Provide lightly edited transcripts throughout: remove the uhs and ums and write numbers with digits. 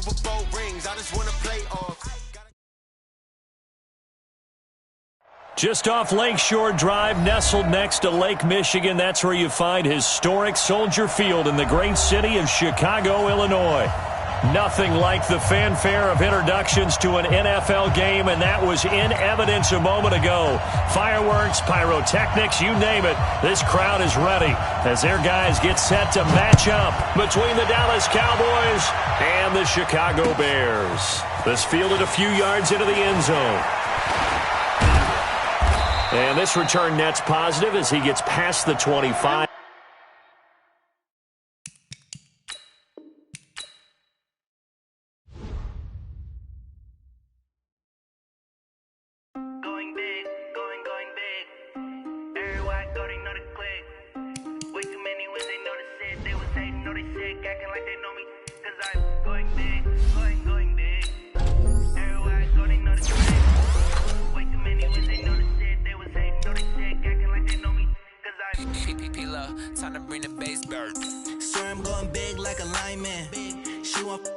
Super Bowl rings, I just wanna play off. Just off Lakeshore Drive, nestled next to Lake Michigan, that's where you find historic Soldier Field in the great city of Chicago, Illinois. Nothing like the fanfare of introductions to an NFL game, and that was in evidence a moment ago. Fireworks, pyrotechnics, you name it. This crowd is ready as their guys get set to match up between the Dallas Cowboys and the Chicago Bears. This fielded a few yards into the end zone. And this return net's positive as he gets past the 25. Going big, going big. Everywhere I go, they know the click. Way too many when they know the shit. They was hating, know they sick, acting like they know me. Cause I'm going big, going big. Everywhere I go, they know the click. Way too many when they know the shit. They was hating, know they sick, acting like they know me. Cause I'm PPP time to bring the bass bird. Swear I'm going big like a lineman. She want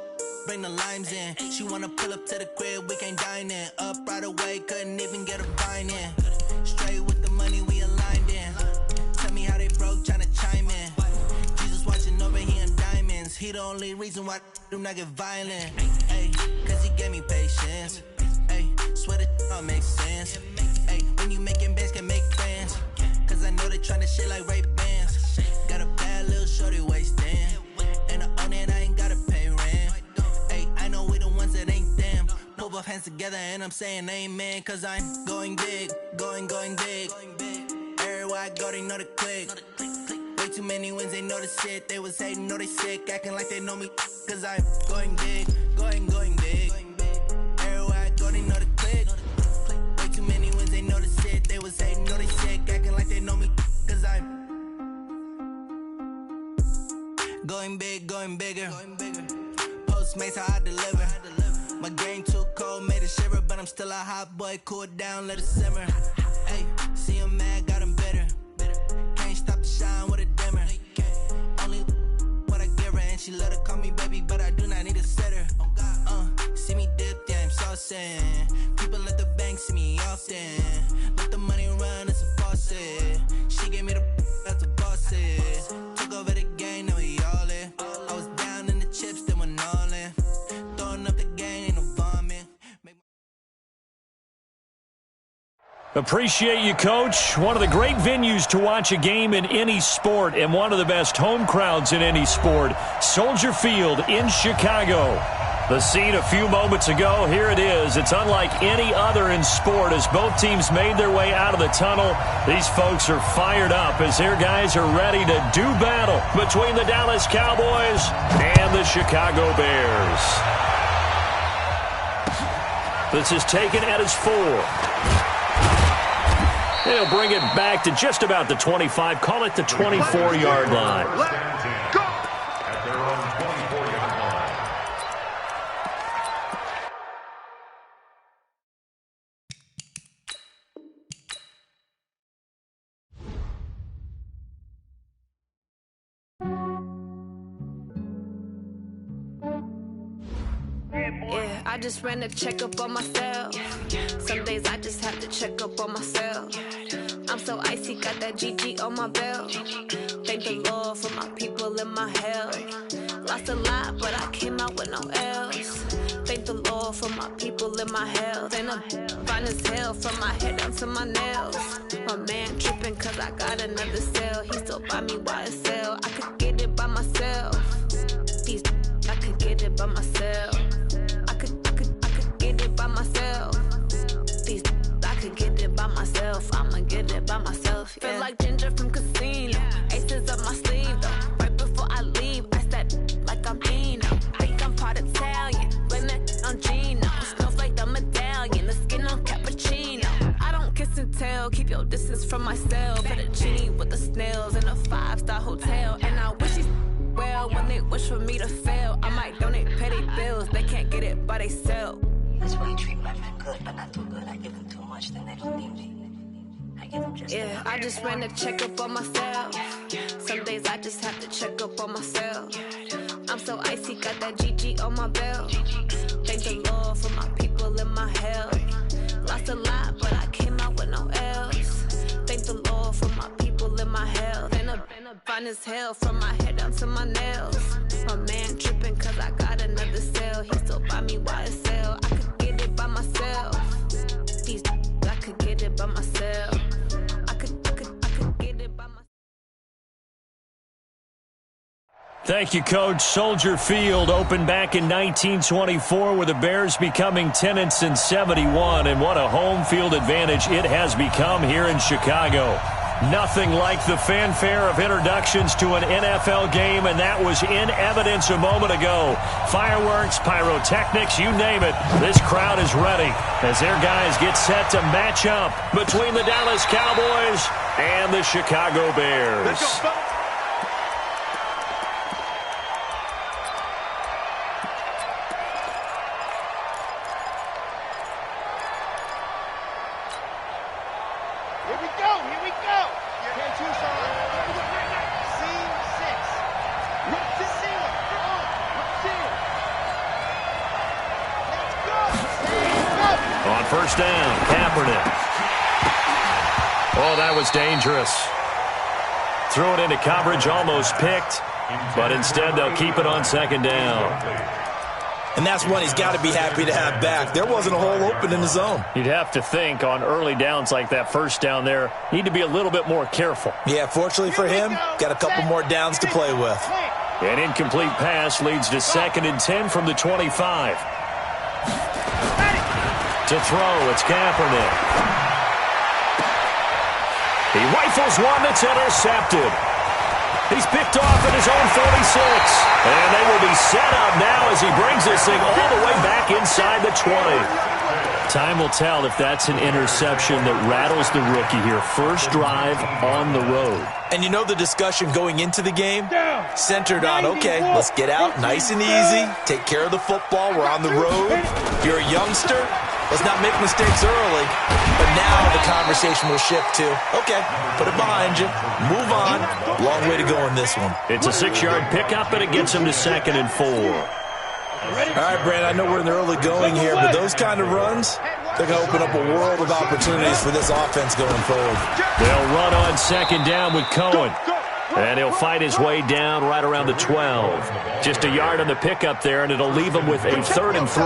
bring the limes in. She wanna pull up to the crib, we can't dine in. Up right away, couldn't even get a vine in. Straight with the money, we aligned in. Tell me how they broke, tryna chime in. Jesus watching over, he in diamonds. He the only reason why do not get violent. Ay, cause he gave me patience. Ay, swear that don't make sense. Ay, when you making bands, can make friends. Cause I know they tryna shit like Ray-Bans. Got a bad little shorty wasting. And I own it, I ain't gotta pay rent. Ay, I know we the ones that ain't them. Pull both hands together and I'm saying amen. Cause I'm going big, going big. Everywhere I go, they know the click. Way too many wins, they know the shit. They was hating, know they sick, acting like they know me. Cause I'm going big, going big. Everywhere I go, they know the click. Way too many wins, they know the shit. They was hating, know they sick, acting like they know me. Cause I'm going big, going bigger. Postmates how I deliver. My game too cold, made it shiver, but I'm still a hot boy. Cool it down, let it simmer. Hey, see him mad, got him bitter. Can't stop the shine with a dimmer. Only what I give her, and she let her call me baby, but I do not need a sitter. See me dip, yeah, I'm saucing. People at the bank see me often. Let the money run, it's a faucet. She gave me the that's a boss it. Took over the game, now we all in. I was down in the chips, then went all in. Throwing up the game, ain't no vomit. Appreciate you, Coach. One of the great venues to watch a game in any sport and one of the best home crowds in any sport. Soldier Field in Chicago. The scene a few moments ago, here it is. It's unlike any other in sport as both teams made their way out of the tunnel. These folks are fired up as their guys are ready to do battle between the Dallas Cowboys and the Chicago Bears. This is taken at his 4. They'll bring it back to just about the 25, call it the 24-yard line. Go! At their own 24-yard line. Yeah, I just ran a checkup on myself. Some days I just have to check up on myself. I'm so icy, got that GG on my belt. Thank the Lord for my people and my health. Lost a lot, but I came out with no else. Thank the Lord for my people and my health. And I'm fine as hell from my head down to my nails. My man tripping cause I got another cell. He still buy me YSL. I could get it by myself. I could get it by myself. I could get it by myself. I could get it by myself. I'ma get it by myself. Yeah. Feel like Ginger from Casino. Aces up my sleeve though. Right before I leave, I step like I'm Dino. Think I'm part Italian. Blame that on Gino. Snowflake the medallion. The skin on cappuccino. I don't kiss and tell. Keep your distance from myself. Put a genie with the snails in a 5-star hotel. And I wish he's well when they wish for me to fail. I might donate, pay their bills. They can't get it by they self. That's why you treat my men good, but not too good. I give them too much, then they don't need me. I Yeah, I just ran a checkup on myself. Some days I just have to check up on myself. I'm so icy, got that GG on my belt. Thank the Lord for my people and my health. Lost a lot, but I came out with no else. Thank the Lord for my people and my health. And a fine as hell from my head down to my nails. My man tripping cause I got another cell. He still buy me YSL. I could get it by myself. I could get it by myself. I could get it by myself. Thank you, Coach. Soldier Field opened back in 1924 with the Bears becoming tenants in 71, and what a home field advantage it has become here in Chicago. Nothing like the fanfare of introductions to an NFL game, and that was in evidence a moment ago. Fireworks, pyrotechnics, you name it. This crowd is ready as their guys get set to match up between the Dallas Cowboys and the Chicago Bears. First down, Kaepernick. Oh, that was dangerous. Threw it into coverage, almost picked, but instead they'll keep it on second down. And that's one he's got to be happy to have back. There wasn't a hole open in the zone. You'd have to think on early downs like that first down there, need to be a little bit more careful. Yeah, fortunately for him, got a couple more downs to play with. An incomplete pass leads to 2nd and 10 from the 25. To throw, it's Kaepernick. He rifles one that's intercepted. He's picked off at his own 46. And they will be set up now as he brings this thing all the way back inside the 20. Time will tell if that's an interception that rattles the rookie here. First drive on the road. And you know the discussion going into the game? Centered on, okay, let's get out nice and easy, take care of the football, we're on the road. You're a youngster, let's not make mistakes early. But now the conversation will shift to, okay, put it behind you, move on. Long way to go in this one. It's a 6-yard pickup, and it gets him to 2nd and 4. All right, Brand, I know we're in the early going here, but those kind of runs, they're going to open up a world of opportunities for this offense going forward. They'll run on 2nd down with Cohen. And he'll fight his way down right around the 12. Just a yard on the pickup there, and it'll leave him with a 3rd and 3.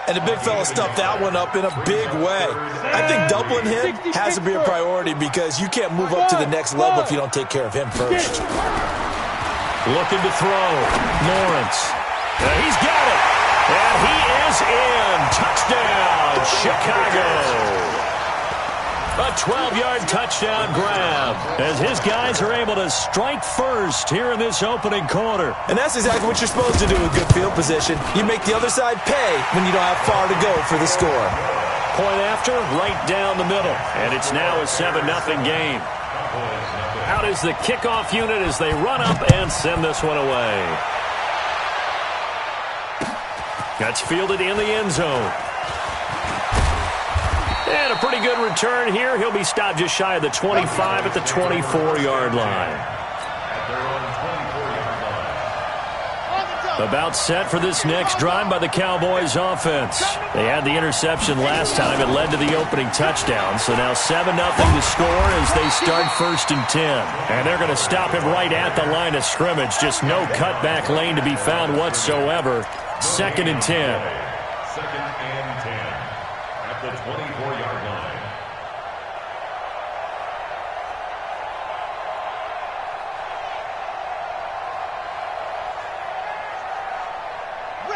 And the big fella stuffed that one up in a big way. I think doubling him has to be a priority because you can't move up to the next level if you don't take care of him first. Looking to throw. Lawrence. He's got it. And he is in. Touchdown, Chicago. A 12-yard touchdown grab as his guys are able to strike first here in this opening quarter. And that's exactly what you're supposed to do with good field position. You make the other side pay when you don't have far to go for the score. Point after, right down the middle. And it's now a 7-0 game. Out is the kickoff unit as they run up and send this one away. That's fielded in the end zone. And a pretty good return here. He'll be stopped just shy of the 25 at the 24-yard line. About set for this next drive by the Cowboys offense. They had the interception last time. It led to the opening touchdown. So now 7-0 to score as they start 1st and 10. And they're going to stop him right at the line of scrimmage. Just no cutback lane to be found whatsoever. 2nd and 10. 2nd and 10 at the 24-yard line.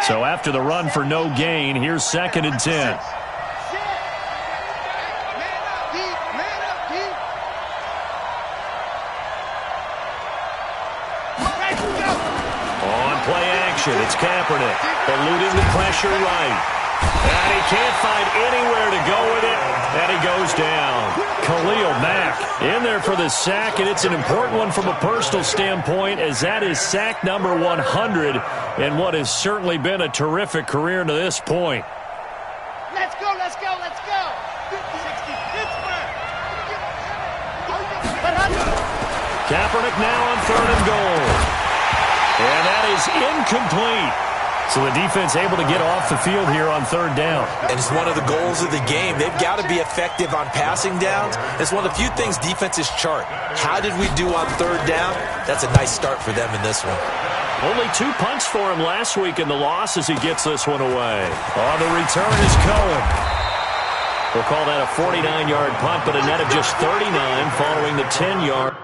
So after the run for no gain, here's 2nd and 10. On play action, it's Kaepernick, eluding the pressure right. And he can't find anywhere to go with it, and he goes down. Khalil Mack in there for the sack, and it's an important one from a personal standpoint as that is sack number 100 in what has certainly been a terrific career to this point. Let's go, let's go, let's go. 60, Pittsburgh. Kaepernick now on 3rd and goal. And that is incomplete. So the defense able to get off the field here on 3rd down. And it's one of the goals of the game. They've got to be effective on passing downs. It's one of the few things defenses chart. How did we do on 3rd down? That's a nice start for them in this one. Only 2 punts for him last week in the loss as he gets this one away. On the return is Cohen. We'll call that a 49-yard punt, but a net of just 39 following the 10-yard.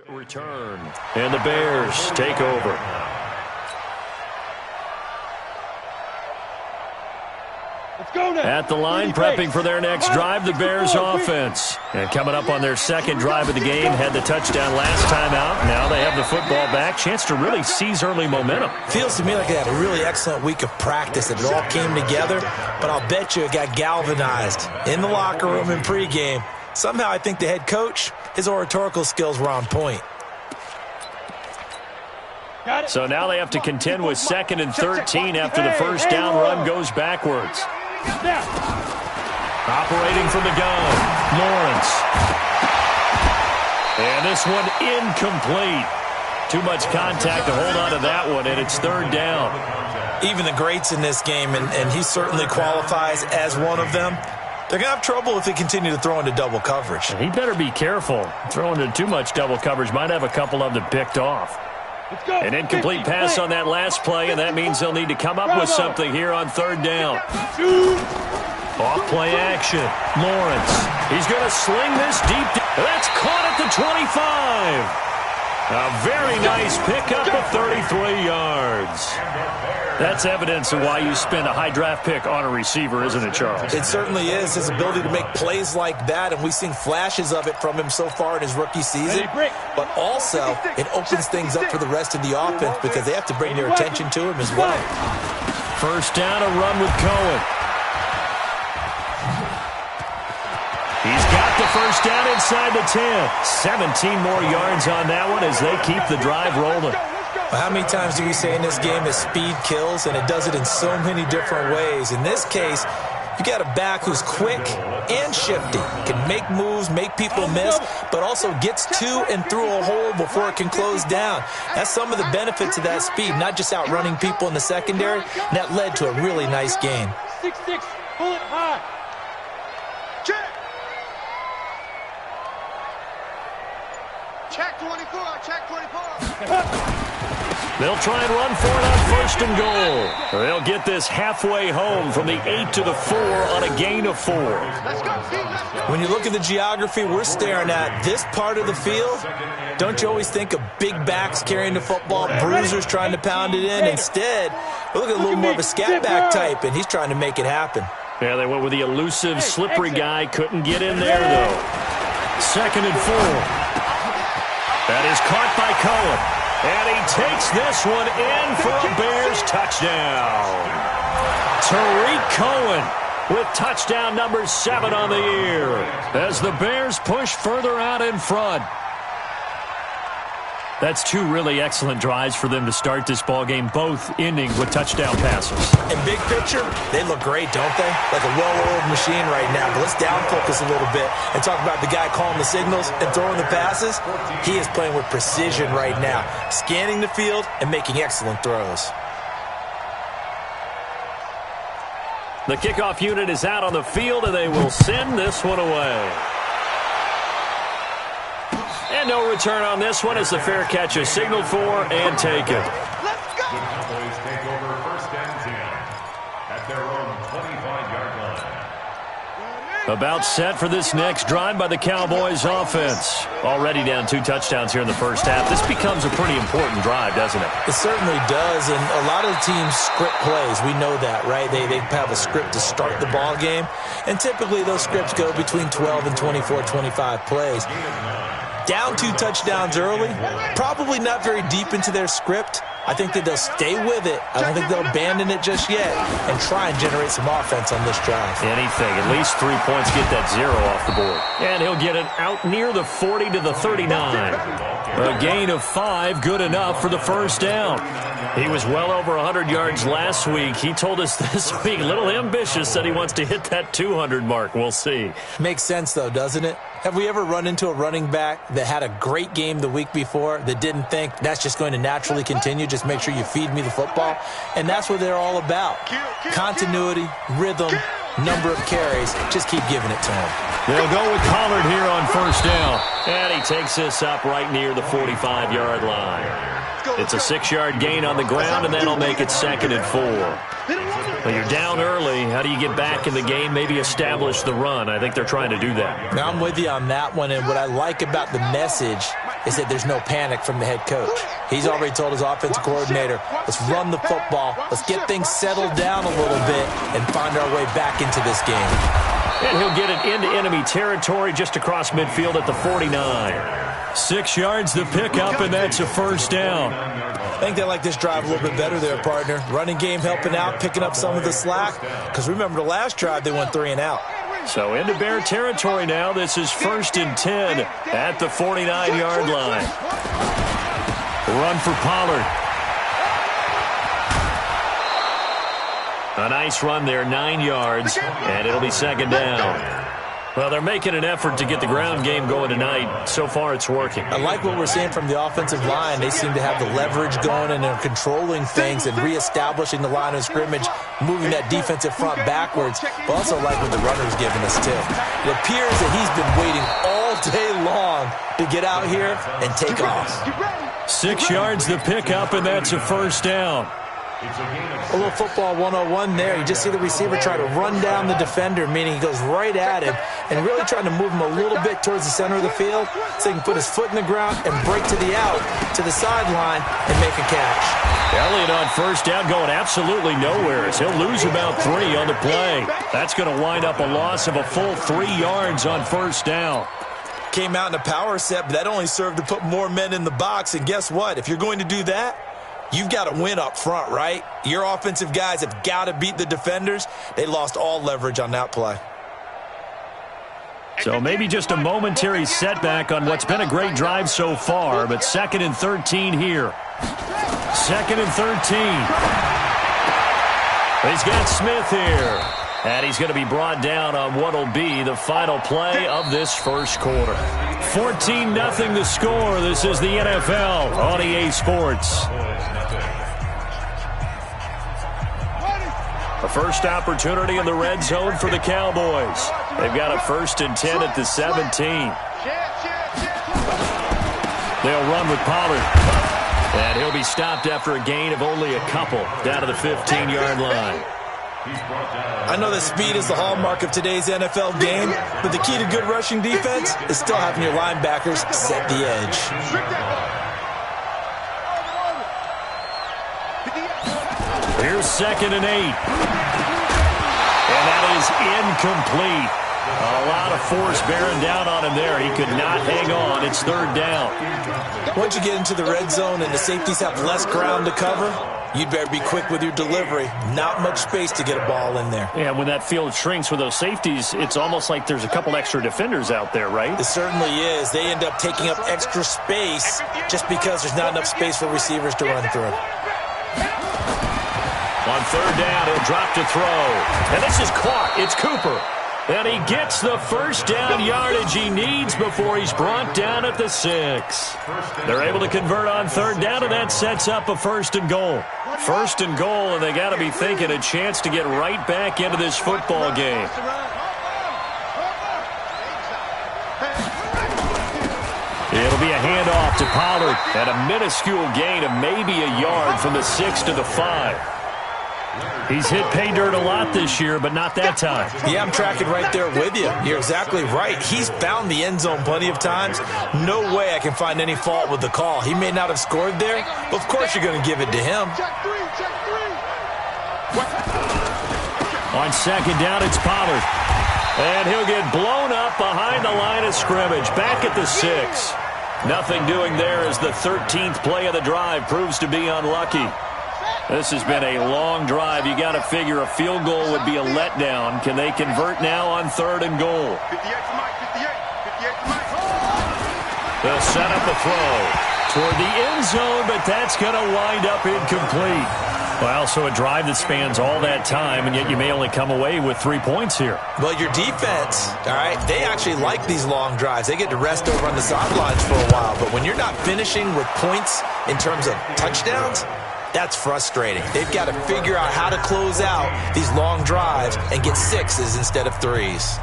Return, and the Bears take over. Let's go now. At the line, prepping for their next drive, the Bears offense. And coming up on their second drive of the game, had the touchdown last time out. Now they have the football back. Chance to really seize early momentum. Feels to me like they had a really excellent week of practice, that it all came together, but I'll bet you it got galvanized in the locker room in pregame. Somehow I think the head coach, his oratorical skills were on point. So now they have to contend with 2nd and 13 after the first down run goes backwards. Operating from the gun, Lawrence. And this one incomplete. Too much contact to hold on to that one, and it's 3rd down. Even the greats in this game, and he certainly qualifies as one of them, they're going to have trouble if they continue to throw into double coverage. He better be careful. Throwing into too much double coverage might have a couple of them picked off. An incomplete pass on that last play, and that means they'll need to come up with something here on 3rd down. Off play action. Lawrence. He's going to sling this deep. That's caught at the 25. A very nice pickup of 33 yards. That's evidence of why you spend a high draft pick on a receiver, isn't it, Charles? It certainly is. His ability to make plays like that, and we've seen flashes of it from him so far in his rookie season. But also, it opens things up for the rest of the offense because they have to bring their attention to him as well. First down, a run with Cohen. He's got the first down inside the 10. 17 more yards on that one as they keep the drive rolling. Well, how many times do we say in this game that speed kills, and it does it in so many different ways? In this case, you got a back who's quick and shifty, can make moves, make people miss, but also gets to and through a hole before it can close down. That's some of the benefits of that speed, not just outrunning people in the secondary, and that led to a really nice gain. 6-6, pull it high. Check 24, check 24. They'll try and run for it on 1st and goal. They'll get this halfway home from the 8 to the 4 on a gain of 4. Let's go, team, let's go. When you look at the geography we're staring at, this part of the field, don't you always think of big backs carrying the football, bruisers trying to pound it in? Instead, we look at a little more of a scat back type, and he's trying to make it happen. Yeah, they went with the elusive, slippery guy. Couldn't get in there, though. 2nd and 4. That is caught by Cohen. And he takes this one in for a Bears touchdown. Tariq Cohen with touchdown number 7 on the year as the Bears push further out in front. That's 2 really excellent drives for them to start this ballgame, both ending with touchdown passes. In big picture, they look great, don't they? Like a well-oiled machine right now. But let's down focus a little bit and talk about the guy calling the signals and throwing the passes. He is playing with precision right now, scanning the field and making excellent throws. The kickoff unit is out on the field, and they will send this one away. And no return on this one as the fair catch is signaled for and taken. Let's go. The Cowboys take over 1st and 10 at their own 25-yard line. About set for this next drive by the Cowboys offense. Already down 2 touchdowns here in the first half. This becomes a pretty important drive, doesn't it? It certainly does, and a lot of the teams script plays. We know that, right? They have a script to start the ball game, and typically those scripts go between 12 and 24, 25 plays. Down 2 touchdowns early, probably not very deep into their script. I think that they'll stay with it. I don't think they'll abandon it just yet and try and generate some offense on this drive. Anything. At least 3 points, get that 0 off the board. And he'll get it out near the 40 to the 39. A gain of 5, good enough for the first down. He was well over 100 yards last week. He told us this week, a little ambitious, said he wants to hit that 200 mark. We'll see. Makes sense, though, doesn't it? Have we ever run into a running back that had a great game the week before that didn't think that's just going to naturally continue? Just make sure you feed me the football. And that's what they're all about. Continuity, rhythm, number of carries. Just keep giving it to him. They'll go with Pollard here on first down. And he takes this up right near the 45-yard line. It's a 6-yard gain on the ground, and that'll make it 2nd and 4. Well, you're down early. How do you get back in the game, maybe establish the run? I think they're trying to do that. Now, I'm with you on that one, and what I like about the message is that there's no panic from the head coach. He's already told his offensive coordinator, let's run the football, let's get things settled down a little bit and find our way back into this game. And he'll get it into enemy territory just across midfield at the 49. 6 yards the pickup, and that's a first down. I think they like this drive a little bit better there, partner. Running game helping out, picking up some of the slack. Because remember, the last drive, they went 3 and out. So into Bear territory now. This is 1st and 10 at the 49-yard line. Run for Pollard. A nice run there, 9 yards, and it'll be 2nd down. Well, they're making an effort to get the ground game going tonight. So far, it's working. I like what we're seeing from the offensive line. They seem to have the leverage going, and they're controlling things and reestablishing the line of scrimmage, moving that defensive front backwards. But also like what the runner's giving us, too. It appears that he's been waiting all day long to get out here and take off. 6 yards the pickup, and that's a first down. A little football 101 there. You just see the receiver try to run down the defender, meaning he goes right at him and really trying to move him a little bit towards the center of the field so he can put his foot in the ground and break to the out, to the sideline, and make a catch. Elliott on first down going absolutely nowhere as he'll lose about 3 on the play. That's going to wind up a loss of a full 3 yards on first down. Came out in a power set, but that only served to put more men in the box. And guess what? If you're going to do that, you've got to win up front, right? Your offensive guys have got to beat the defenders. They lost all leverage on that play. So maybe just a momentary setback on what's been a great drive so far, but 2nd and 13 here. 2nd and 13. He's got Smith here. And he's going to be brought down on what will be the final play of this first quarter. 14-0 the score. This is the NFL on EA Sports. A first opportunity in the red zone for the Cowboys. They've got a 1st and 10 at the 17. They'll run with Pollard. And he'll be stopped after a gain of only a couple down to the 15-yard line. I know that speed is the hallmark of today's NFL game, but the key to good rushing defense is still having your linebackers set the edge. Here's 2nd and 8. And that is incomplete. A lot of force bearing down on him there. He could not hang on. It's 3rd down. Once you get into the red zone and the safeties have less ground to cover, you'd better be quick with your delivery. Not much space to get a ball in there. Yeah, when that field shrinks with those safeties, it's almost like there's a couple extra defenders out there, right? It certainly is. They end up taking up extra space just because there's not enough space for receivers to run through. On 3rd down, he'll drop to throw. And this is caught. It's Cooper. And he gets the first down yardage he needs before he's brought down at the 6. They're able to convert on 3rd down, and that sets up a 1st and goal. 1st and goal, and they got to be thinking a chance to get right back into this football game. It'll be a handoff to Pollard and a minuscule gain of maybe a yard from the 6 to the 5. He's hit pay dirt a lot this year, but not that time. Yeah, I'm tracking right there with you. You're exactly right. He's found the end zone plenty of times. No way I can find any fault with the call. He may not have scored there, but of course you're going to give it to him. On second down, it's Pollard. And he'll get blown up behind the line of scrimmage. Back at the 6. Nothing doing there as the 13th play of the drive proves to be unlucky. This has been a long drive. You got to figure a field goal would be a letdown. Can they convert now on 3rd and goal? They'll set up a throw toward the end zone, but that's going to wind up incomplete. Well, so a drive that spans all that time, and yet you may only come away with 3 points here. Well, your defense, all right, they actually like these long drives. They get to rest over on the sidelines for a while. But when you're not finishing with points in terms of touchdowns, that's frustrating. They've got to figure out how to close out these long drives and get 6s instead of 3s.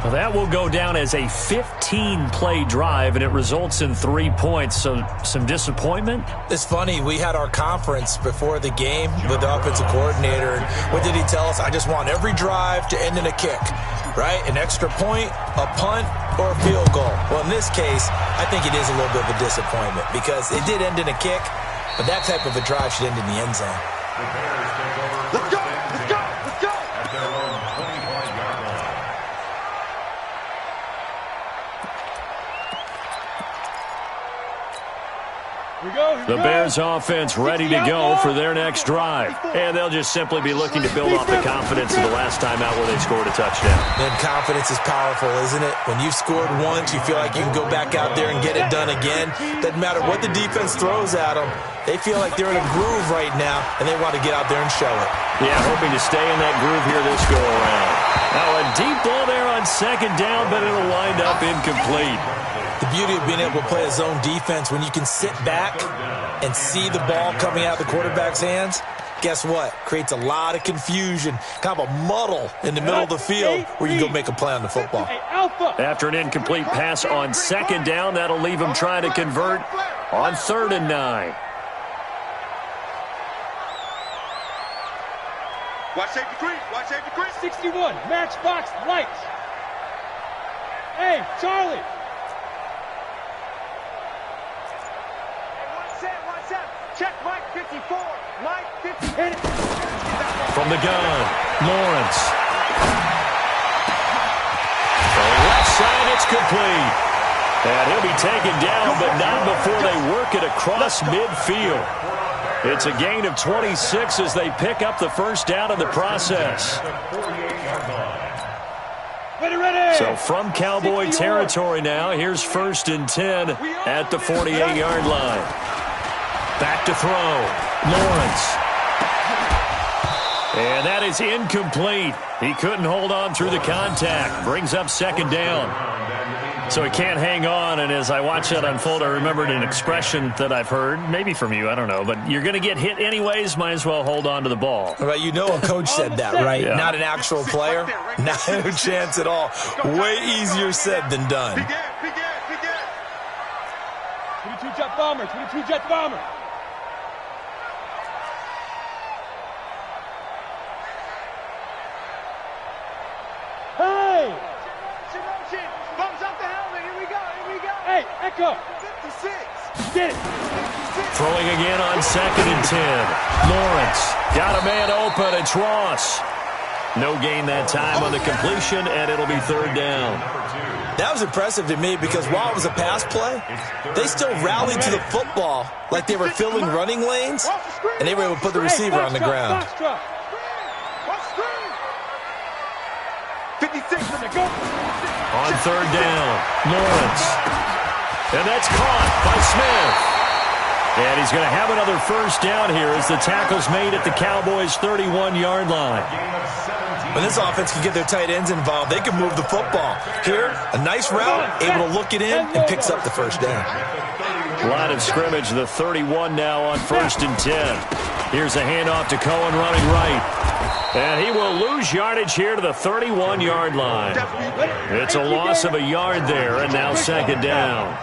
Well, that will go down as a 15-play drive, and it results in 3 points. So some disappointment? It's funny. We had our conference before the game with the offensive coordinator. And what did he tell us? I just want every drive to end in a kick, right? An extra point, a punt, or a field goal. Well, in this case, I think it is a little bit of a disappointment because it did end in a kick, but that type of a drive should end in the end zone. Let's go! Let's go! Let's go! At their own 25-yard line. The Bears offense ready to go for their next drive. And they'll just simply be looking to build off the confidence of the last time out where they scored a touchdown. And confidence is powerful, isn't it? When you've scored once, you feel like you can go back out there and get it done again. Doesn't matter what the defense throws at them. They feel like they're in a groove right now, and they want to get out there and show it. Yeah, hoping to stay in that groove here this go-around. Now a deep ball there on second down, but it'll wind up incomplete. The beauty of being able to play a zone defense, when you can sit back and see the ball coming out of the quarterback's hands, guess what? Creates a lot of confusion, kind of a muddle in the middle of the field where you go make a play on the football. After an incomplete pass on second down, that'll leave him trying to convert on 3rd and 9. Watch safety creep. Watch safety creep. 61, matchbox lights. Hey, Charlie. Check Mike 54. Mike 50. Hit it. From the gun, Lawrence. The left side, it's complete. And he'll be taken down, but not before they work it across midfield. It's a gain of 26 as they pick up the first down in the process. So from Cowboy territory now, here's 1st and 10 at the 48-yard line. Back to throw. Lawrence. And that is incomplete. He couldn't hold on through the contact. Brings up second down. So he can't hang on, and as I watch that unfold, I remembered an expression that I've heard, maybe from you, I don't know, but you're going to get hit anyways, might as well hold on to the ball. Right, you know a coach said that, right? Yeah. Not an actual player. Not a chance at all. Way easier said than done. 22 Jet Bomber, 22 Jet Bomber. Hey! Bumps up the helmet. Here we go. Here we go. Hey, Echo. 56. Get it. Throwing again on 2nd and 10. Lawrence got a man open. It's Ross. No gain that time on the completion, and it'll be 3rd down. That was impressive to me because while it was a pass play, they still rallied to the football like they were filling running lanes, and they were able to put the receiver on the ground. 56 on the go. On 3rd down, Lawrence. And that's caught by Smith. And he's going to have another first down here as the tackle's made at the Cowboys' 31-yard line. When this offense can get their tight ends involved, they can move the football. Here, a nice route, able to look it in, and picks up the first down. Line of scrimmage, the 31 now on 1st and 10. Here's a handoff to Cohen running right. And he will lose yardage here to the 31-yard line. It's a loss of a yard there, and now 2nd down.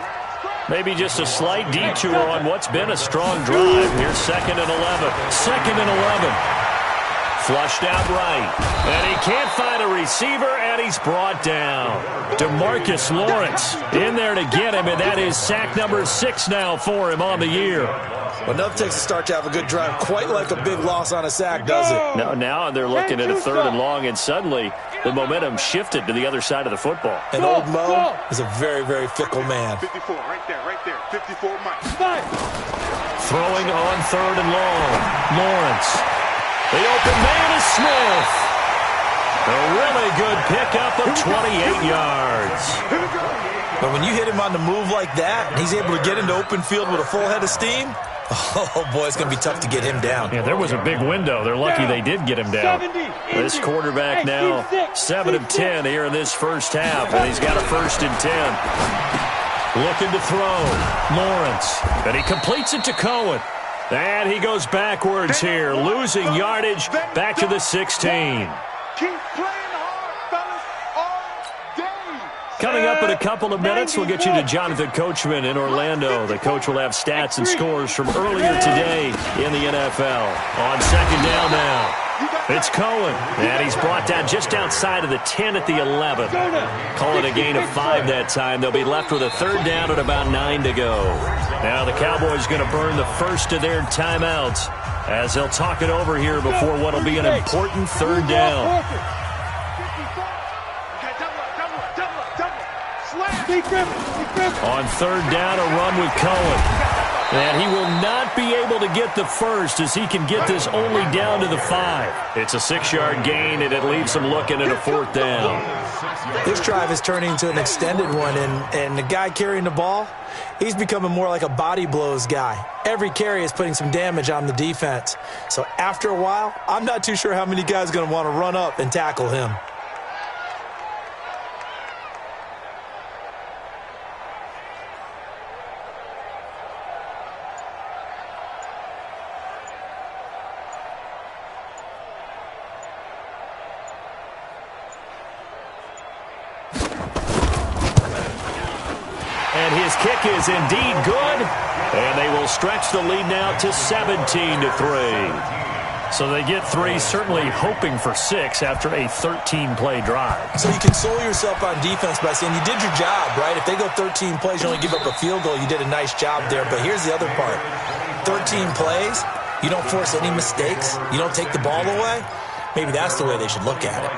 Maybe just a slight detour on what's been a strong drive. Here's 2nd and 11. 2nd and 11. Flushed out right. And he can't find a receiver, and he's brought down. DeMarcus Lawrence in there to get him, and that is sack number 6 now for him on the year. Well, nothing takes a start to have a good drive quite like a big loss on a sack, does it? No, now they're looking at a 3rd and long, and suddenly the momentum shifted to the other side of the football. And old Mo is a very, very fickle man. 54, right there, 54, Mike. Throwing on 3rd and long. Lawrence. The open man is Smith. A really good pickup of 28 yards. But when you hit him on the move like that, and he's able to get into open field with a full head of steam, oh, boy, it's going to be tough to get him down. Yeah, there was a big window. They're lucky they did get him down. This quarterback now 7 of 10 here in this first half, and he's got a 1st and 10. Looking to throw. Lawrence. And he completes it to Cohen. And he goes backwards here, losing yardage back to the 16. Keep playing hard, fellas, all day. Coming up in a couple of minutes, we'll get you to Jonathan Coachman in Orlando. The coach will have stats and scores from earlier today in the NFL. On 2nd down now, it's Cohen, and he's brought down just outside of the 10 at the 11. Call it a gain of 5 that time. They'll be left with a 3rd down at about 9 to go. Now the Cowboys going to burn the first of their timeouts as they'll talk it over here before what will be an important 3rd down. On 3rd down, a run with Cohen. And he will not be able to get the first as he can get this only down to the 5. It's a 6-yard gain, and it leaves him looking at a 4th down. This drive is turning into an extended one, and the guy carrying the ball, he's becoming more like a body blows guy. Every carry is putting some damage on the defense. So after a while, I'm not too sure how many guys are going to want to run up and tackle him. And his kick is indeed good, and they will stretch the lead now to 17-3. So they get 3, certainly hoping for 6 after a 13-play drive. So you console yourself on defense by saying you did your job, right? If they go 13 plays, you only give up a field goal, you did a nice job there. But here's the other part. 13 plays, you don't force any mistakes, you don't take the ball away. Maybe that's the way they should look at it.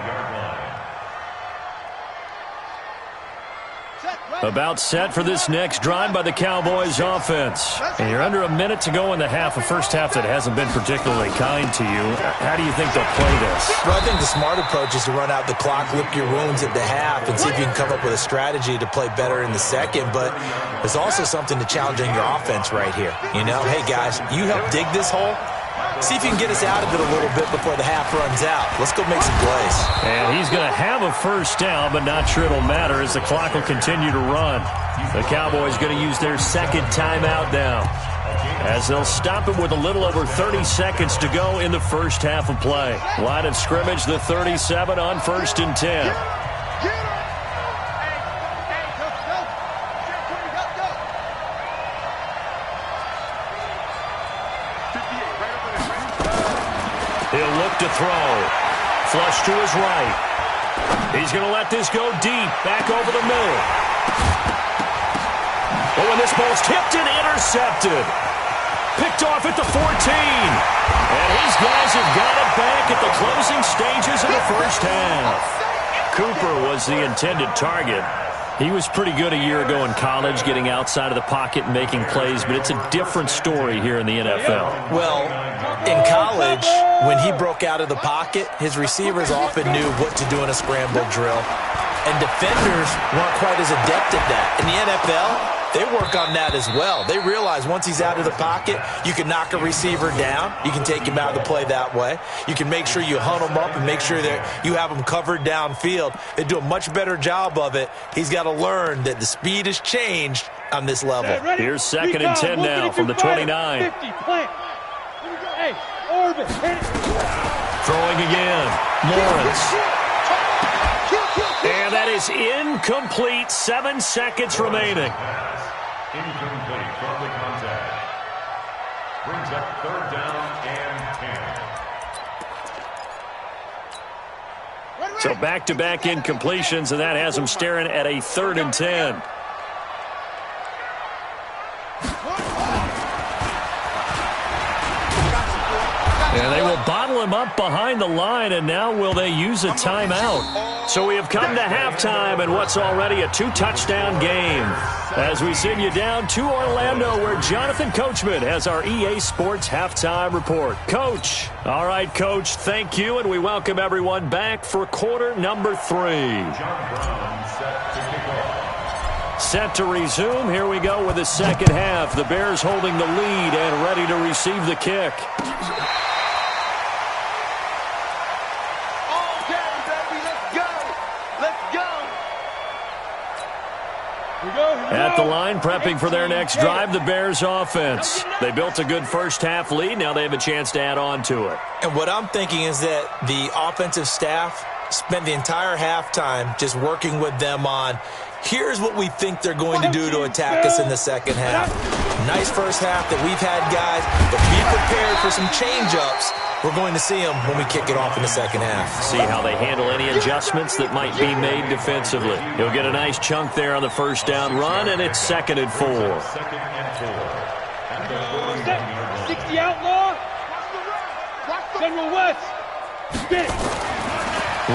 About set for this next drive by the Cowboys offense. And you're under a minute to go in the half, a first half that hasn't been particularly kind to you. How do you think they'll play this? Well, I think the smart approach is to run out the clock, lick your wounds at the half, and see if you can come up with a strategy to play better in the second. But there's also something to challenging your offense right here. You know, hey, guys, you help dig this hole. See if you can get us out of it a little bit before the half runs out. Let's go make some plays. And he's going to have a first down, but not sure it'll matter as the clock will continue to run. The Cowboys going to use their 2nd timeout now, as they'll stop it with a little over 30 seconds to go in the first half of play. Line of scrimmage, the 37 on 1st and 10. He'll look to throw. Flush to his right. He's going to let this go deep. Back over the middle. Oh, and this ball's tipped and intercepted. Picked off at the 14. And his guys have got it back at the closing stages of the first half. Cooper was the intended target. He was pretty good a year ago in college, getting outside of the pocket and making plays, but it's a different story here in the NFL. Well, in college, when he broke out of the pocket, his receivers often knew what to do in a scramble drill. And defenders weren't quite as adept at that. In the NFL, they work on that as well. They realize once he's out of the pocket, you can knock a receiver down. You can take him out of the play that way. You can make sure you hunt him up and make sure that you have him covered downfield. They do a much better job of it. He's got to learn that the speed has changed on this level. Here's 2nd and 10 now from the 29. Hey, orbit. Throwing again. Lawrence. And that is incomplete. 7 seconds remaining. Incomplete from the contact. Brings up 3rd down and 10. So back-to-back incompletions, and that has them staring at a 3rd and 10. And they will bottle him up behind the line, and now will they use a timeout? So we have come to halftime in what's already a 2-touchdown game. As we send you down to Orlando, where Jonathan Coachman has our EA Sports halftime report. Coach. All right, Coach, thank you, and we welcome everyone back for quarter number 3. Set to resume. Here we go with the second half. The Bears holding the lead and ready to receive the kick. At the line, prepping for their next drive, the Bears offense. They built a good first-half lead. Now they have a chance to add on to it. And what I'm thinking is that the offensive staff spent the entire halftime just working with them on, here's what we think they're going to do to attack us in the second half. Nice first half that we've had, guys, but be prepared for some change-ups. We're going to see them when we kick it off in the second half. See how they handle any adjustments that might be made defensively. He'll get a nice chunk there on the first down run, and it's 2nd and 4. 60 outlaw. General West. Get it.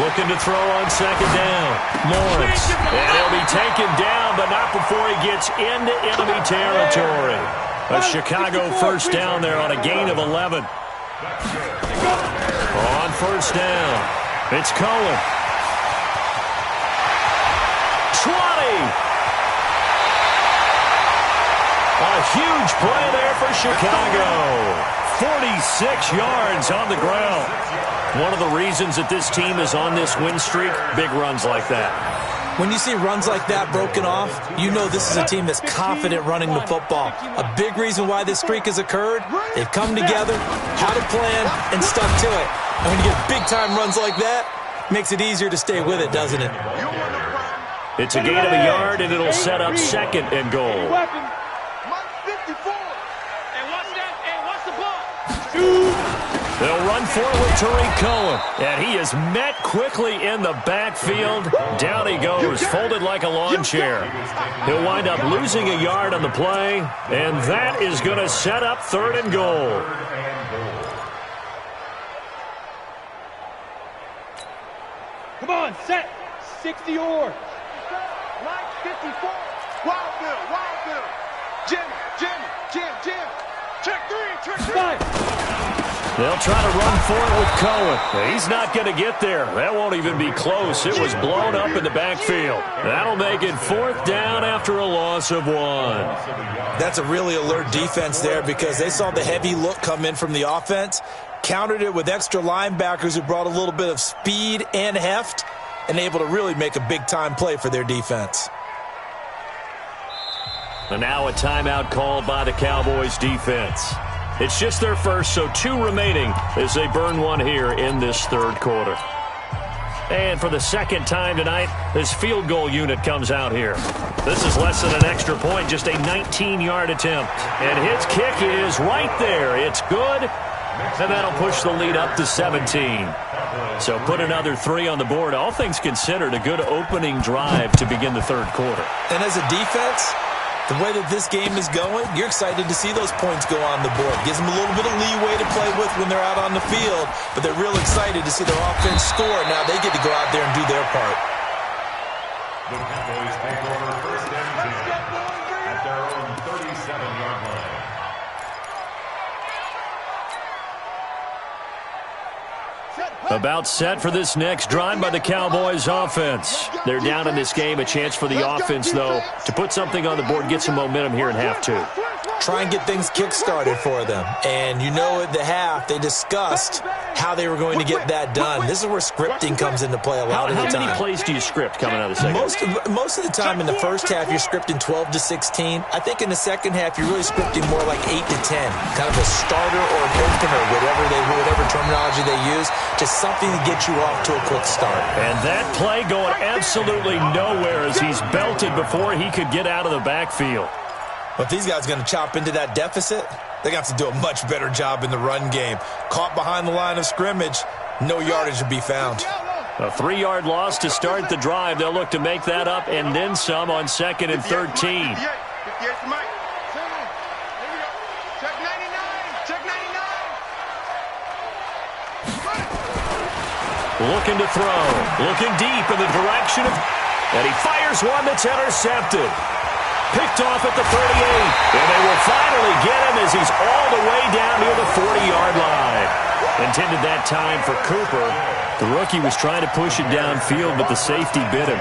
Looking to throw on 2nd down. Lawrence. And he'll be taken down, but not before he gets into enemy territory. A Chicago first down there on a gain of 11. On first down, it's Cohen. 20. A huge play there for Chicago. 46 yards on the ground. One of the reasons that this team is on this win streak, big runs like that. When you see runs like that broken off, you know this is a team that's confident running the football. A big reason why this streak has occurred, they've come together, had a plan, and stuck to it. And when you get big-time runs like that, it makes it easier to stay with it, doesn't it? It's a gain of a yard, and it'll set up 2nd and goal. They'll run forward with Tariq Cohen, and he is met quickly in the backfield. Down he goes, folded like a lawn chair. He'll wind up losing a yard on the play, and that is going to set up 3rd and goal. Come on, set. 60 or. Mike 54. Wild Bill. Jim. Check 3. They'll try to run for it with Cohen. He's not going to get there. That won't even be close. It was blown up in the backfield. That'll make it 4th down after a loss of 1. That's a really alert defense there because they saw the heavy look come in from the offense, countered it with extra linebackers who brought a little bit of speed and heft, and able to really make a big-time play for their defense. And now a timeout called by the Cowboys defense. It's just their first, so 2 remaining as they burn one here in this 3rd quarter. And for the 2nd time tonight, this field goal unit comes out here. This is less than an extra point, just a 19-yard attempt. And his kick is right there. It's good, and that'll push the lead up to 17. So put another 3 on the board. All things considered, a good opening drive to begin the 3rd quarter. And as a defense, the way that this game is going, you're excited to see those points go on the board. Gives them a little bit of leeway to play with when they're out on the field, but they're real excited to see their offense score. Now they get to go out there and do their part. The Cowboys take over 1st and 10 at their own 37-yard line. About set for this next drive by the Cowboys offense. They're down in this game. A chance for the offense, though, to put something on the board, get some momentum here in half 2. Try and get things kick-started for them. And you know at the half, they discussed how they were going to get that done. This is where scripting comes into play a lot of the time. How many plays do you script coming out of the second? Most of the time in the first half, you're scripting 12 to 16. I think in the second half, you're really scripting more like 8 to 10. Kind of a starter or an opener, whatever terminology they use. Just something to get you off to a quick start. And that play going absolutely nowhere as he's belted before he could get out of the backfield. But if these guys are going to chop into that deficit, they're going to have to do a much better job in the run game. Caught behind the line of scrimmage, no yardage to be found. A 3-yard loss to start the drive. They'll look to make that up and then some on 2nd and 13. 58 to Mike. Check 99. Check 99. Looking to throw. Looking deep in the direction of... And he fires one that's intercepted. Picked off at the 38. And they will finally get him as he's all the way down near the 40-yard line. Intended that time for Cooper. The rookie was trying to push it downfield, but the safety bit him.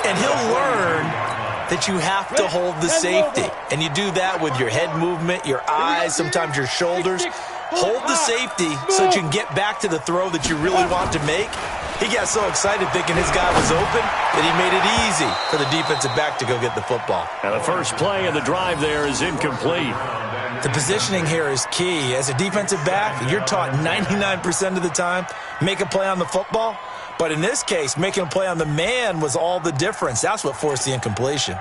And he'll learn that you have to hold the safety. And you do that with your head movement, your eyes, sometimes your shoulders. Hold the safety so that you can get back to the throw that you really want to make. He got so excited thinking his guy was open that he made it easy for the defensive back to go get the football. And the first play of the drive there is incomplete. The positioning here is key. As a defensive back, you're taught 99% of the time, make a play on the football. But in this case, making a play on the man was all the difference. That's what forced the incompletion.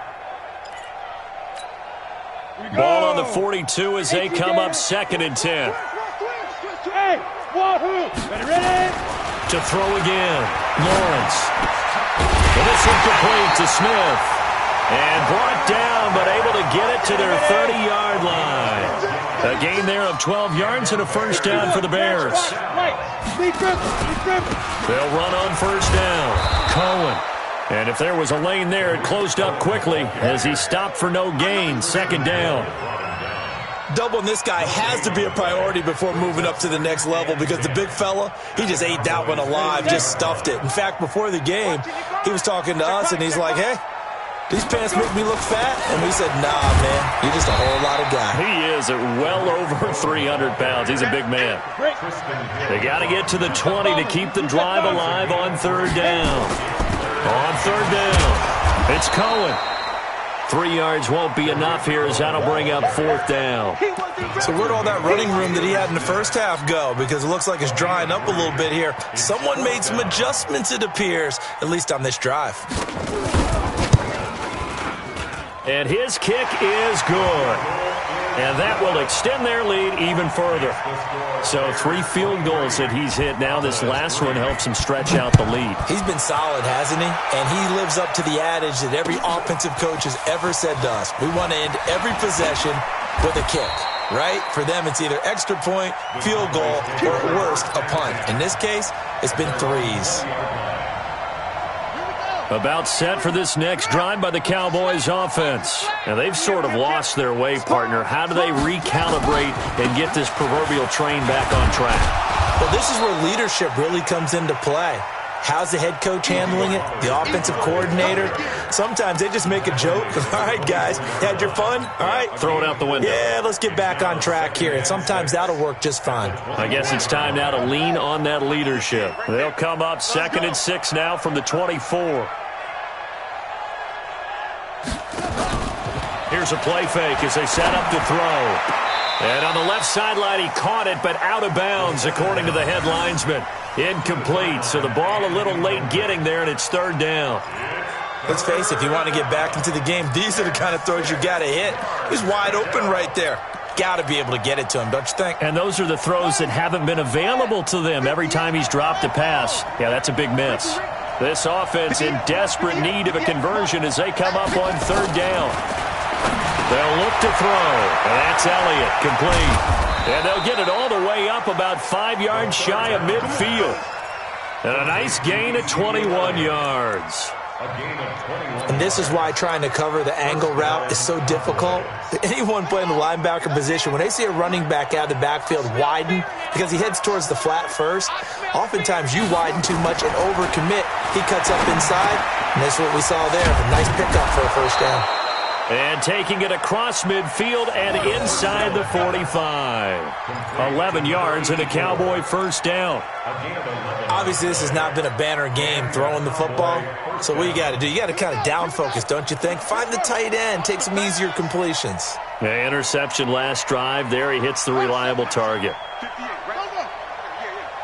Ball on the 42 as they come up 2nd and 10. Hey, wahoo! Ready? To throw again. Lawrence. And it's incomplete to Smith. And brought down, but able to get it to their 30-yard line. A gain there of 12 yards and a first down for the Bears. They'll run on first down. Cohen. And if there was a lane there, it closed up quickly as he stopped for no gain. 2nd down. Doubling this guy has to be a priority before moving up to the next level because the big fella, he just ate that one alive, just stuffed it. In fact, before the game, he was talking to us, and he's like, hey, these pants make me look fat? And we said, nah, man, you're just a whole lot of guy. He is at well over 300 pounds. He's a big man. They got to get to the 20 to keep the drive alive on 3rd down. On 3rd down, it's Cohen. 3 yards won't be enough here as that'll bring up 4th down. So where'd all that running room that he had in the first half go? Because it looks like it's drying up a little bit here. Someone made some adjustments, it appears, at least on this drive. And his kick is good. And that will extend their lead even further. So 3 field goals that he's hit now. This last one helps him stretch out the lead. He's been solid, hasn't he? And he lives up to the adage that every offensive coach has ever said to us. We want to end every possession with a kick, right? For them, it's either extra point, field goal, or at worst, a punt. In this case, it's been 3s. About set for this next drive by the Cowboys offense. Now, they've sort of lost their way, partner. How do they recalibrate and get this proverbial train back on track? Well, this is where leadership really comes into play. How's the head coach handling it? The offensive coordinator? Sometimes they just make a joke. All right, guys, had your fun? All right. Throw it out the window. Yeah, let's get back on track here. And sometimes that'll work just fine. I guess it's time now to lean on that leadership. They'll come up 2nd and 6 now from the 24. Here's a play fake as they set up to throw. And on the left sideline, he caught it, but out of bounds, according to the head linesman. Incomplete, so the ball a little late getting there, and it's 3rd down. Let's face it, if you want to get back into the game, these are the kind of throws you got to hit. He's wide open right there. Got to be able to get it to him, don't you think? And those are the throws that haven't been available to them every time he's dropped a pass. Yeah, that's a big miss. This offense in desperate need of a conversion as they come up on 3rd down. They'll look to throw, and that's Elliott, complete. And they'll get it all the way up about 5 yards shy of midfield. And a nice gain of 21 yards. And this is why trying to cover the angle route is so difficult. Anyone playing the linebacker position, when they see a running back out of the backfield widen, because he heads towards the flat first, oftentimes you widen too much and overcommit. He cuts up inside, and that's what we saw there. A nice pickup for a first down. And taking it across midfield and inside the 45. 11 yards and a Cowboy first down. Obviously, this has not been a banner game throwing the football. So what you got to do, you got to kind of down focus, don't you think? Find the tight end, take some easier completions. The interception last drive. There he hits the reliable target. 58, right?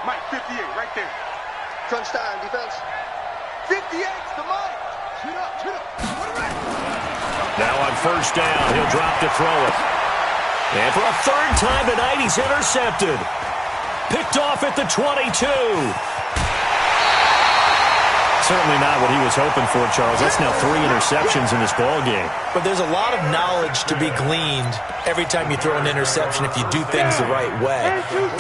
Mike, 58, right there. Crunch time, defense. 58's the Mike. Shoot up, shoot up. Now on first down, he'll drop to throw it. And for a 3rd time tonight, he's intercepted. Picked off at the 22. certainly not what he was hoping for, Charles. That's now 3 interceptions in this ball game. But there's a lot of knowledge to be gleaned every time you throw an interception if you do things the right way.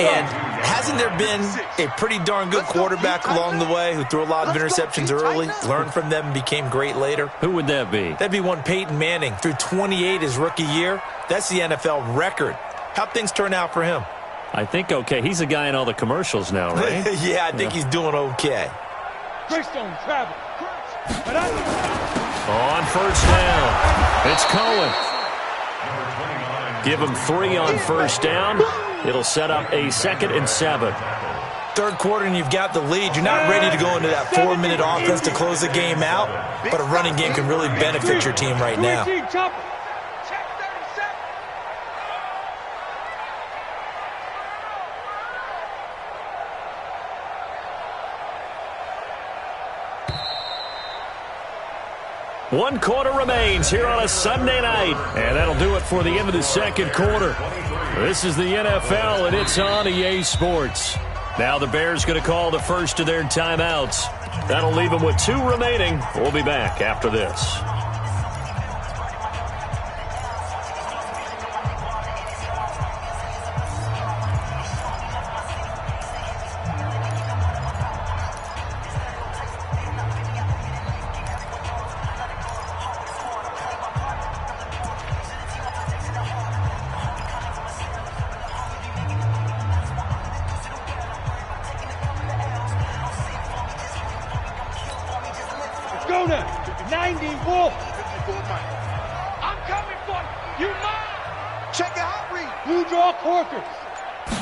And hasn't there been a pretty darn good quarterback along the way who threw a lot of interceptions early, learned from them, and became great later? Who would that be? That'd be one Peyton Manning. Threw 28 his rookie year. That's the NFL record. How'd things turn out for him? I think okay. He's a guy in all the commercials now, right? Yeah, I think he's doing okay. Greystone travel. On first down, it's Cohen. Give him 3 on first down. It'll set up a 2nd and 7. Third quarter and you've got the lead. You're not ready to go into that 4-minute offense to close the game out, but a running game can really benefit your team right now. One quarter remains here on a Sunday night. And that'll do it for the end of the second quarter. This is the NFL, and it's on EA Sports. Now the Bears going to call the first of their timeouts. That'll leave them with 2 remaining. We'll be back after this. Go now. 90 Wolf. 54 Mike. I'm coming for you. You mine. Check it out, Reed. Blue draw Corker.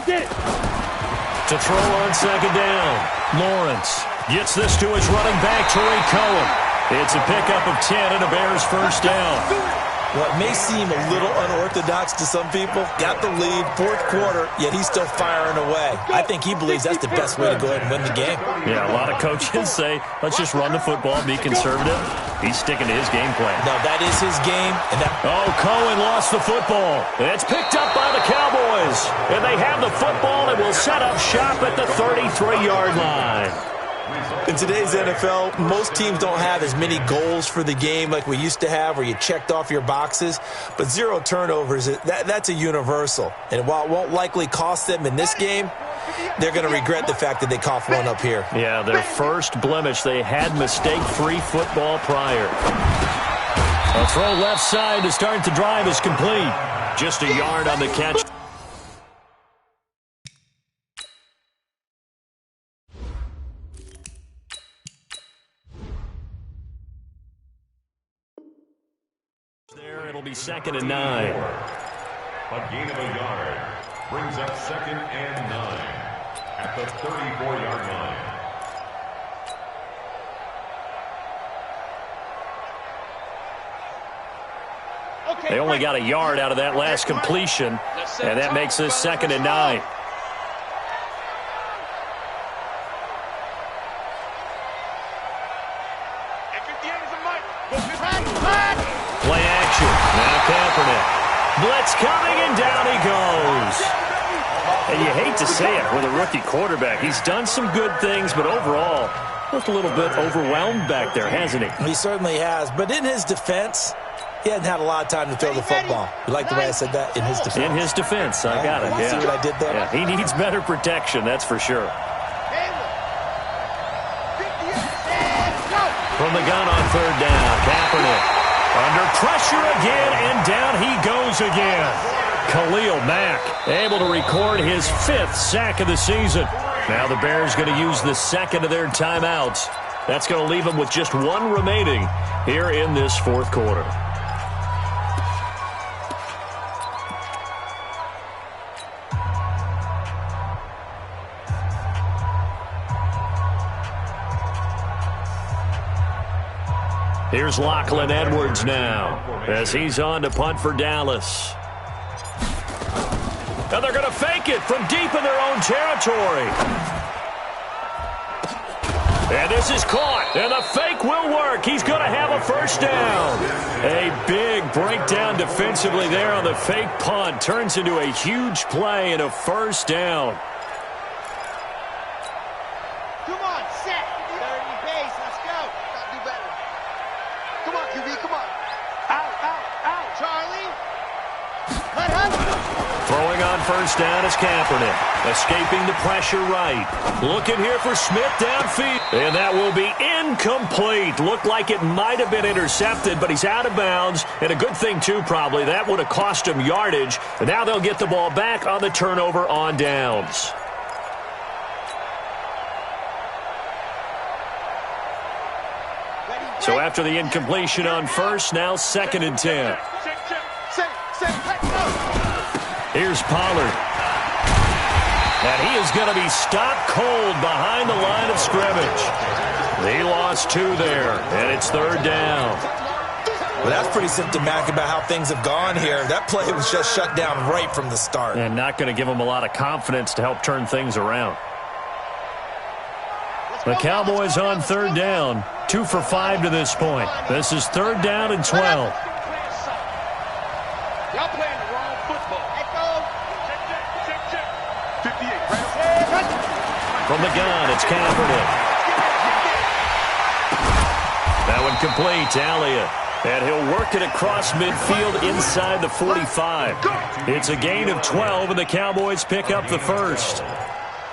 Get it. To throw on second down. Lawrence gets this to his running back, Tariq Cohen. It's a pickup of 10 and a Bears first down. Well, it may seem a little unorthodox to some people. Got the lead, fourth quarter, yet he's still firing away. I think he believes that's the best way to go ahead and win the game. Yeah, a lot of coaches say, let's just run the football, be conservative. He's sticking to his game plan. No, that is his game. And oh, Cohen lost the football. It's picked up by the Cowboys. And they have the football and will set up shop at the 33-yard line. In today's NFL, most teams don't have as many goals for the game like we used to have where you checked off your boxes. But 0 turnovers, that's a universal. And while it won't likely cost them in this game, they're going to regret the fact that they coughed one up here. Yeah, their first blemish. They had mistake-free football prior. A throw left side to start the drive is complete. Just a yard on the catch. There, it'll be 2nd and 9. A gain of a yard brings up 2nd and 9 at the 34-yard line. They only got a yard out of that last completion, and that makes this 2nd and 9. Play action. Now Kaepernick. Blitz coming, and down he goes. And you hate to say it with a rookie quarterback. He's done some good things, but overall, looked a little bit overwhelmed back there, hasn't he? He certainly has. But in his defense, he hasn't had a lot of time to throw the football. You like the way I said that? In his defense. In his defense. I got it. Yeah. See what I did there? Yeah, he needs better protection, that's for sure. From the gun on 3rd down, Kaepernick. Under pressure again, and down he goes again. Khalil Mack able to record his 5th sack of the season. Now the Bears going to use the 2nd of their timeouts. That's going to leave them with just 1 remaining here in this 4th quarter. Here's Lachlan Edwards now as he's on to punt for Dallas. And they're going to fake it from deep in their own territory. And this is caught, and the fake will work. He's going to have a first down. A big breakdown defensively there on the fake punt. Turns into a huge play and a first down. Come on, set. 30 base, let's go. QB, come on. Out, Charlie. Throwing on first down is Kaepernick. Escaping the pressure right. Looking here for Smith downfield. And that will be incomplete. Looked like it might have been intercepted, but he's out of bounds. And a good thing, too, probably. That would have cost him yardage. And now they'll get the ball back on the turnover on downs. So after the incompletion on first, now 2nd and 10. Here's Pollard. And he is going to be stopped cold behind the line of scrimmage. He lost 2 there, and it's 3rd down. Well, that's pretty symptomatic about how things have gone here. That play was just shut down right from the start. And not going to give him a lot of confidence to help turn things around. The Cowboys on 3rd down. 2 for 5 to this point. This is 3rd down and 12. Y'all playing the wrong football. Let go. Check. 58. From the gun, it's Kaepernick. That one complete to Elliott. And he'll work it across midfield inside the 45. It's a gain of 12, and the Cowboys pick up the first.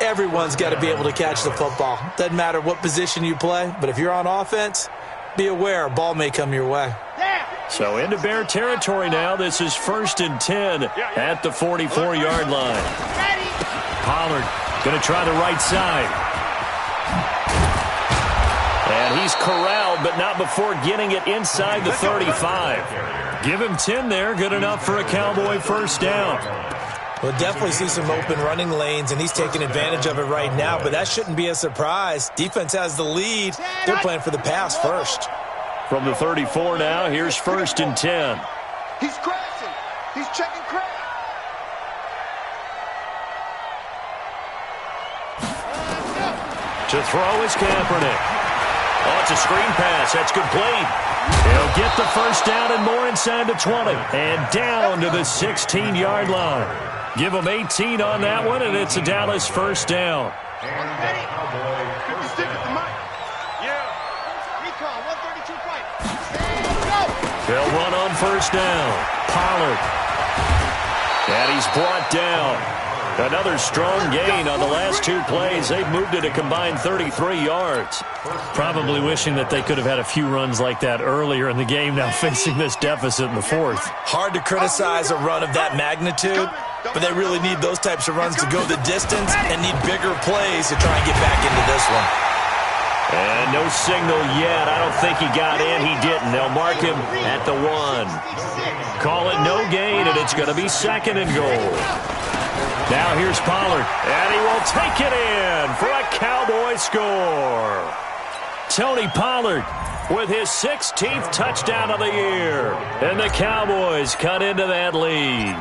Everyone's got to be able to catch the football. Doesn't matter what position you play, but if you're on offense, be aware a ball may come your way. So into Bear territory now. This is 1st and 10 at the 44-yard line. Pollard going to try the right side. And he's corralled, but not before getting it inside the 35. Give him 10 there. Good enough for a Cowboy first down. We'll definitely see some open running lanes, and he's taking advantage of it right now, but that shouldn't be a surprise. Defense has the lead. They're playing for the pass first. From the 34 now, here's 1st and 10. He's crashing. He's checking crash. To throw is Kaepernick. Oh, it's a screen pass. That's complete. He'll get the first down and more inside the 20. And down to the 16-yard line. Give him 18 on that one, and it's a Dallas first down. They'll run on first down. Pollard. And he's brought down. Another strong gain on the last 2 plays. They've moved it a combined 33 yards. Probably wishing that they could have had a few runs like that earlier in the game, now facing this deficit in the 4th. Hard to criticize a run of that magnitude, but they really need those types of runs to go the distance and need bigger plays to try and get back into this one. And no signal yet. I don't think he got in. He didn't. They'll mark him at the 1. Call it no gain, and it's going to be 2nd and goal. Now here's Pollard, and he will take it in for a Cowboy score. Tony Pollard with his 16th touchdown of the year. And the Cowboys cut into that lead.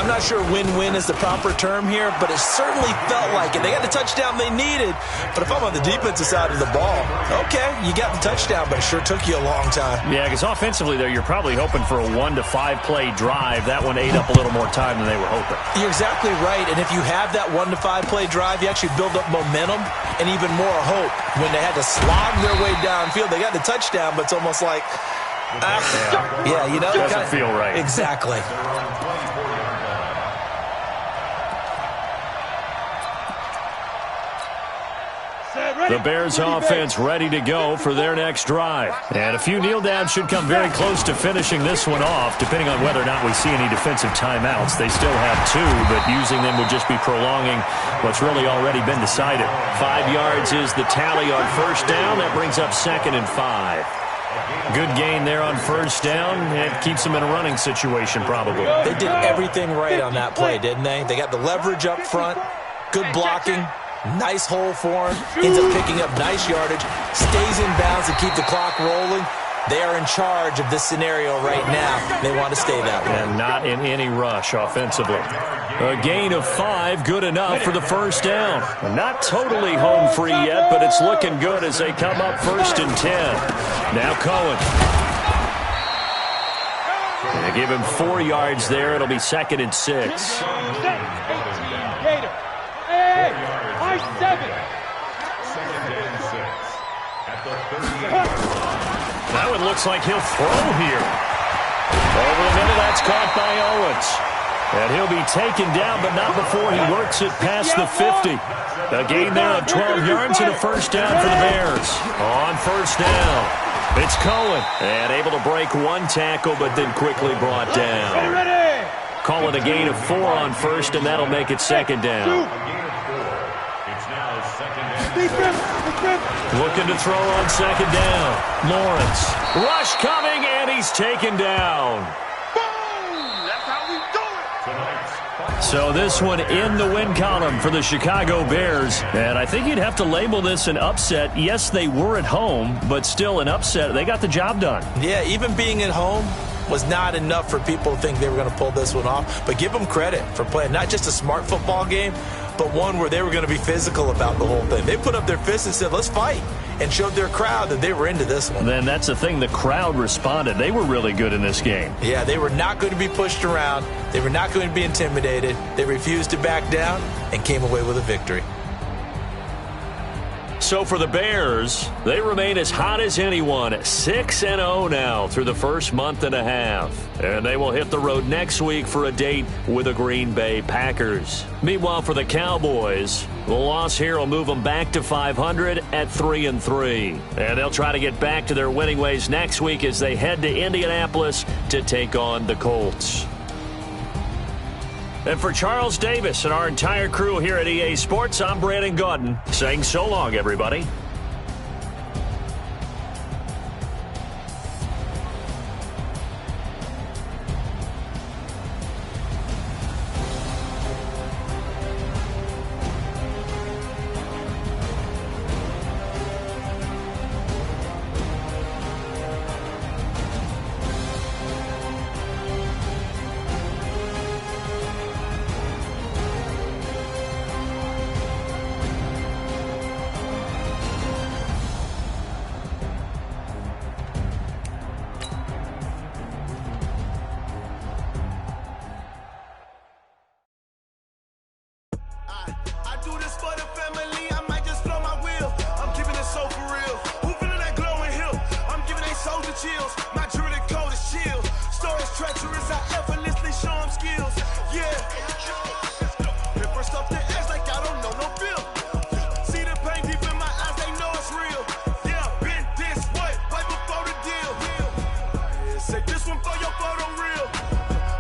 I'm not sure win-win is the proper term here, but it certainly felt like it. They got the touchdown they needed, but if I'm on the defensive side of the ball, okay, you got the touchdown, but it sure took you a long time. Yeah, because offensively there, you're probably hoping for a 1 to 5 play drive. That one ate up a little more time than they were hoping. You're exactly right, and if you have that 1 to 5 play drive, you actually build up momentum and even more hope. When they had to slog their way downfield, they got the touchdown, but it's almost like, yeah, you know. Doesn't feel right. Exactly. The Bears offense ready to go for their next drive. And a few kneel downs should come very close to finishing this one off, depending on whether or not we see any defensive timeouts. They still have 2, but using them would just be prolonging what's really already been decided. 5 yards is the tally on first down. That brings up 2nd and 5. Good gain there on first down. It keeps them in a running situation, probably. They did everything right on that play, didn't they? They got the leverage up front, good blocking, nice hole for him, ends up picking up nice yardage, stays in bounds to keep the clock rolling. They are in charge of this scenario right now. They want to stay that way. And not in any rush offensively. A gain of 5, good enough for the first down. Not totally home free yet, but it's looking good as they come up 1st and 10. Now Cohen. They give him 4 yards there. It'll be 2nd and 6. That Now it looks like he'll throw here. Over the middle, that's caught by Owens. And he'll be taken down, but not before he works it past the 50. A gain there of 12 yards and a first down for the Bears. On first down, it's Cohen. And able to break one tackle, but then quickly brought down. Call it a gain of 4 on first, and that'll make it second down. It's now second down. Looking to throw on second down. Lawrence. Rush coming, and he's taken down. Boom! That's how we do it! So this one in the win column for the Chicago Bears. And I think you'd have to label this an upset. Yes, they were at home, but still an upset. They got the job done. Yeah, even being at home was not enough for people to think they were going to pull this one off. But give them credit for playing not just a smart football game, but one where they were going to be physical about the whole thing. They put up their fists and said, let's fight, and showed their crowd that they were into this one. Then that's the thing. The crowd responded. They were really good in this game. Yeah, they were not going to be pushed around. They were not going to be intimidated. They refused to back down and came away with a victory. So for the Bears, they remain as hot as anyone, 6-0 now through the first month and a half. And they will hit the road next week for a date with the Green Bay Packers. Meanwhile, for the Cowboys, the loss here will move them back to 500 at 3-3. And they'll try to get back to their winning ways next week as they head to Indianapolis to take on the Colts. And for Charles Davis and our entire crew here at EA Sports, I'm Brandon Gaudin saying so long, everybody. Chills, my jewelry code is chill. Stories treacherous, I effortlessly show them skills. Yeah. First off the edge like I don't know no bill. See the pain deep in my eyes, they know it's real. Yeah, been this way, right before the deal. Yeah, say this one for your photo real.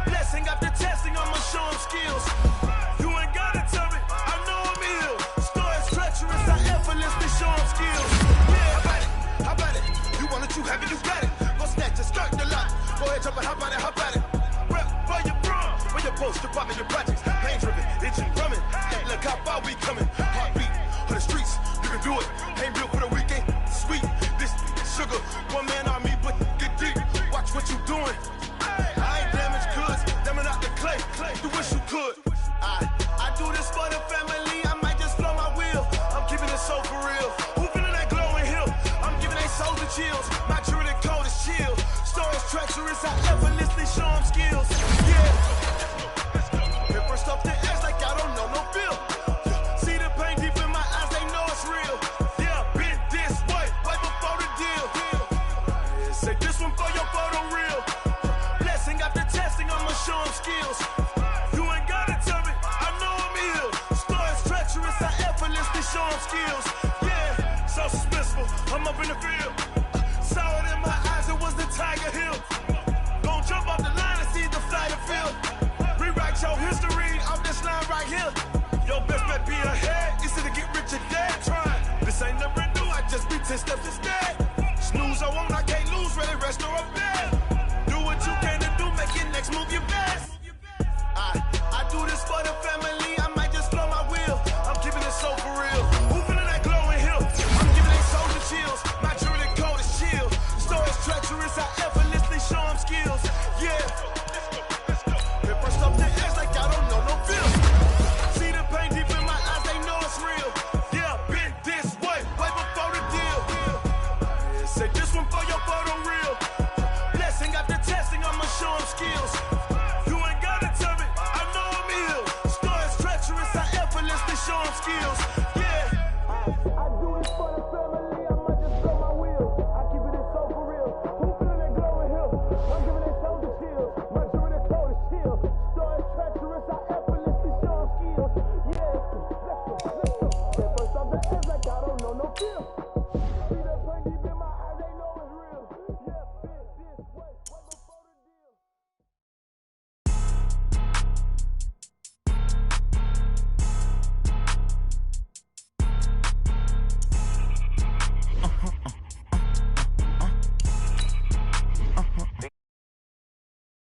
Blessing after testing, I'ma show them skills. You ain't gotta tell me, I know I'm ill. Stories treacherous, I effortlessly show them skills. Yeah, how about it? You want it, you have it, you got it. Just start the lot. Go ahead, jump and hop on it, hop on it. Rep for your bra, for your post, your poppin', your projects. Pain driven, itching, drumming. Hey, look how far we coming. Heartbeat on the streets, you can do it. Ain't built for the weekend. Sweet, this sugar, one man army, but get deep. Watch what you doing. I ain't damaged goods, damn out the clay. You wish you could. I do this for the family. I might just blow my wheel. I'm keeping it so for real. Who feeling that glowing hill? I'm giving they souls the chills. My jewelry code is chill. Stories treacherous, I effortlessly show them skills. Yeah. First off the edge like I don't know no bill. See the pain deep in my eyes, they know it's real. Yeah, been this way, right before the deal. Yeah, say this one for your photo real. Blessing after testing, I'ma show them skills. You ain't gotta tell me, I know I'm ill. Stories treacherous, I effortlessly show them skills. Yeah, so suspenseful, I'm up in the field. Saw it in my eyes, it was the Tiger Hill. Gon' jump off the line and see the flight of field. Rewrite your history off this line right here. Your best bet be ahead, easy to get rich or dead. Trying, this ain't never new, I just be 10 steps instead. Snooze, I won't, I